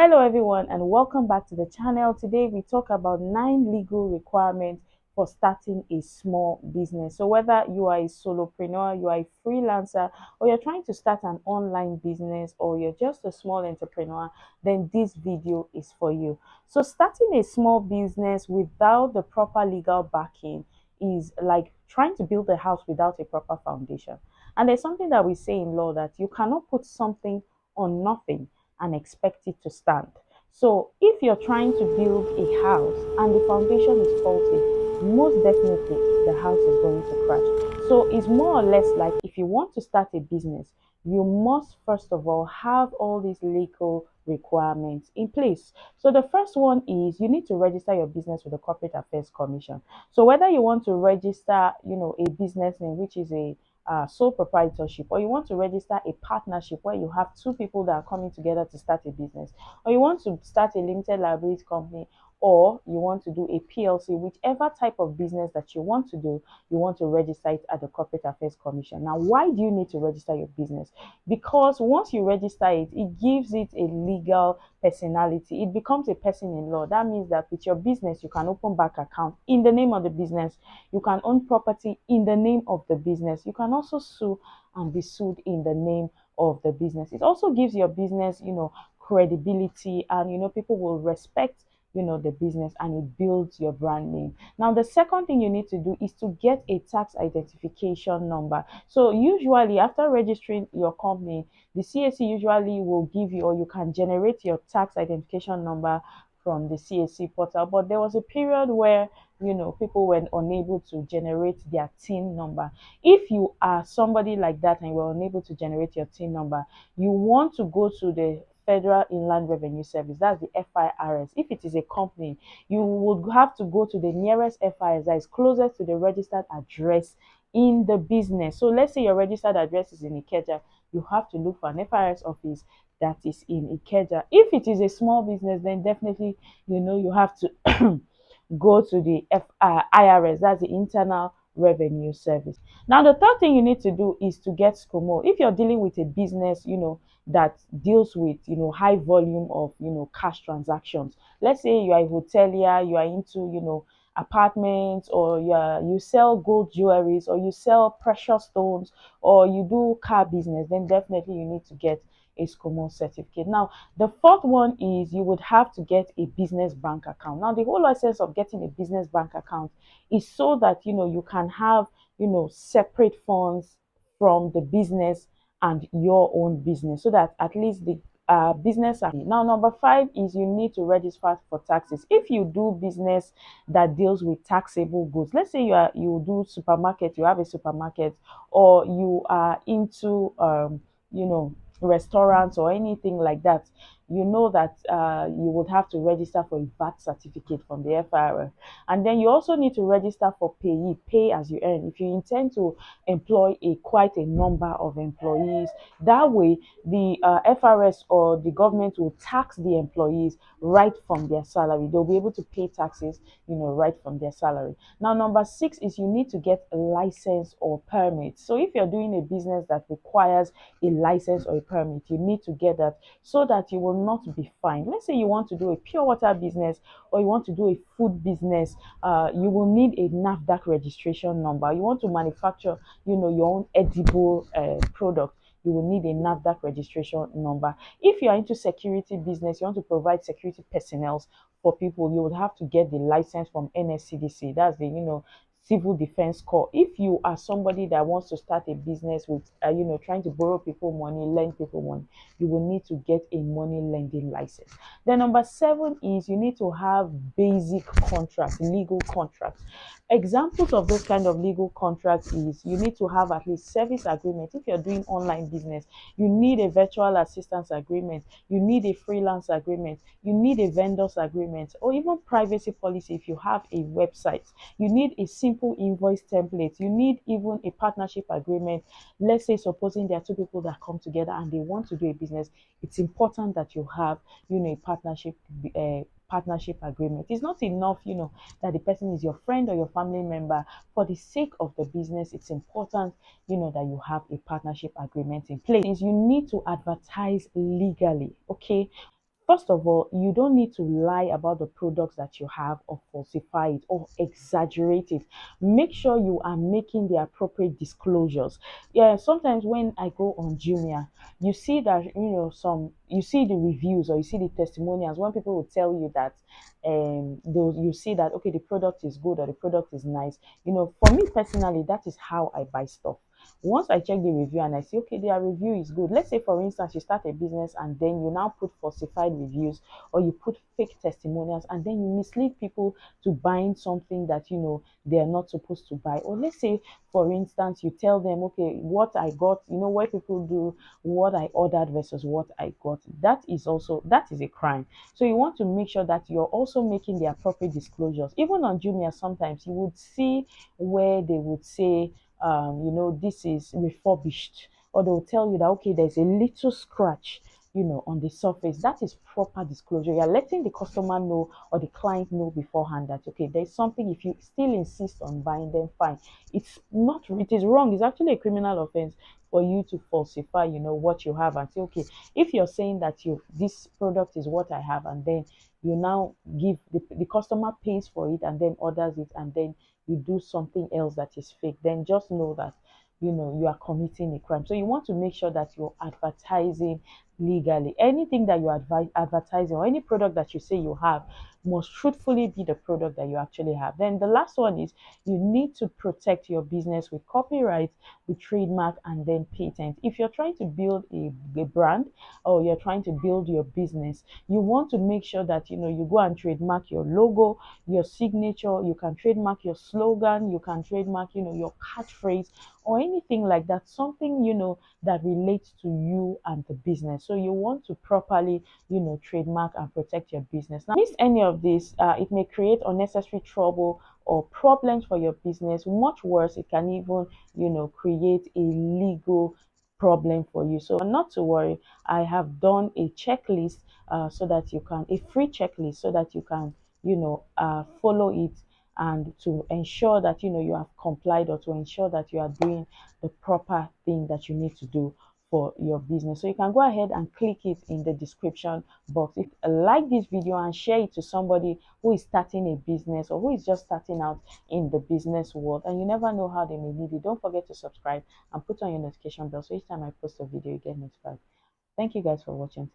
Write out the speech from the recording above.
Hello everyone and welcome back to the channel. Today we talk about 9 legal requirements for starting a small business. So whether you are a solopreneur, you are a freelancer, or you're trying to start an online business, or you're just a small entrepreneur, then this video is for you. So starting a small business without the proper legal backing is like trying to build a house without a proper foundation. And there's something that we say in law that you cannot put something on nothing and expect it to stand. So if you're trying to build a house and the foundation is faulty, most definitely the house is going to crash. So it's more or less like if you want to start a business, you must first of all have all these legal requirements in place. So the first one is you need to register your business with the Corporate Affairs Commission. So whether you want to register, a business name, which is a sole proprietorship, or you want to register a partnership where you have two people that are coming together to start a business, or you want to start a limited liability company, or you want to do a PLC, whichever type of business that you want to do, you want to register it at the Corporate Affairs Commission. Now, why do you need to register your business? Because once you register it, it gives it a legal personality. It becomes a person in law. That means that with your business, you can open bank account in the name of the business. You can own property in the name of the business. You can also sue and be sued in the name of the business. It also gives your business, credibility, and people will respect the business, and it builds your brand name. Now the second thing you need to do is to get a tax identification number. So usually after registering your company, the CAC usually will give you, or you can generate your tax identification number from the CAC portal. But there was a period where people were unable to generate their TIN number. If you are somebody like that and you were unable to generate your TIN number, you want to go to the Federal Inland Revenue Service, that's the FIRS. If it is a company, you would have to go to the nearest FIRS that is closest to the registered address in the business. So let's say your registered address is in Ikeja, you have to look for an FIRS office that is in Ikeja. If it is a small business, then definitely you have to go to the IRS, that's the Internal Revenue Service. Now, the third thing you need to do is to get SCOMO. If you're dealing with a business, that deals with, high volume of, cash transactions. Let's say you are a hotelier, you are into, apartments, or you sell gold jewelries, or you sell precious stones, or you do car business, then definitely you need to get a SCOMO certificate. Now, the fourth one is you would have to get a business bank account. Now, the whole essence of getting a business bank account is so that you can have separate funds from the business and your own business, so that at least the business. Now, number five is you need to register for taxes. If you do business that deals with taxable goods, let's say you do supermarket, you have a supermarket, or you are into you know restaurants or anything like that, you know that you would have to register for a VAT certificate from the FIRS. And then you also need to register for payee, pay as you earn. If you intend to employ quite a number of employees, that way the FRS or the government will tax the employees right from their salary. They'll be able to pay taxes, right from their salary. Now, number six is you need to get a license or permit. So if you're doing a business that requires a license or a permit, you need to get that so that you will not be fined. Let's say you want to do a pure water business, or you want to do a food business, you will need a NAFDAC registration number. You want to manufacture, your own edible product, you will need a NAFDAC registration number. If you are into security business, you want to provide security personnel for people, you would have to get the license from NSCDC. That's the, Civil Defense Corps. If you are somebody that wants to start a business with, trying to borrow people money, lend people money, you will need to get a money lending license. Then number seven is you need to have basic contracts, legal contracts. Examples of those kind of legal contracts is you need to have at least service agreement. If you're doing online business, you need a virtual assistance agreement, you need a freelance agreement, you need a vendors agreement, or even privacy policy if you have a website. You need a simple invoice template. You need even a partnership agreement. Let's say supposing there are two people that come together and they want to do a business, it's important that you have, a partnership agreement. It's not enough, that the person is your friend or your family member. For the sake of the business, it's important, that you have a partnership agreement in place. You need to advertise legally, okay? First of all, you don't need to lie about the products that you have or falsify it or exaggerate it. Make sure you are making the appropriate disclosures. Yeah, sometimes when I go on Jumia, you see that you see the reviews or you see the testimonials when people will tell you that those you see that okay the product is good or the product is nice. For me personally, that is how I buy stuff. Once I check the review and I see, okay, their review is good. Let's say, for instance, you start a business and then you now put falsified reviews or you put fake testimonials and then you mislead people to buying something that, they are not supposed to buy. Or let's say, for instance, you tell them, okay, what I got, where people do what I ordered versus what I got. That is a crime. So you want to make sure that you're also making the appropriate disclosures. Even on Jumia, sometimes you would see where they would say, this is refurbished, or they'll tell you that okay, there's a little scratch, on the surface. That is proper disclosure. You're letting the customer know or the client know beforehand that okay, there's something. If you still insist on buying, then fine. It's not, it is wrong. It's actually a criminal offense for you to falsify, what you have and say, okay, if you're saying that this product is what I have, and then you now give the customer pays for it and then orders it and then you do something else that is fake, then just know that you are committing a crime. So you want to make sure that you're advertising legally. Anything that you're advertising or any product that you say you have must truthfully be the product that you actually have. Then the last one is you need to protect your business with copyright, with trademark, and then patent. If you're trying to build a brand or you're trying to build your business, you want to make sure that you go and trademark your logo, your signature. You can trademark your slogan, you can trademark your catchphrase or anything like that, something that relates to you and the business. So you want to properly trademark and protect your business. Now miss any of this, it may create unnecessary trouble or problems for your business. Much worse, it can even create a legal problem for you. So not to worry, I have done a checklist, so that you can a free checklist so that you can follow it, and to ensure that you have complied, or to ensure that you are doing the proper thing that you need to do for your business. So you can go ahead and click it in the description box. If like this video and share it to somebody who is starting a business or who is just starting out in the business world, and you never know how they may need it. Don't forget to subscribe and put on your notification bell so each time I post a video you get notified. Thank you guys for watching.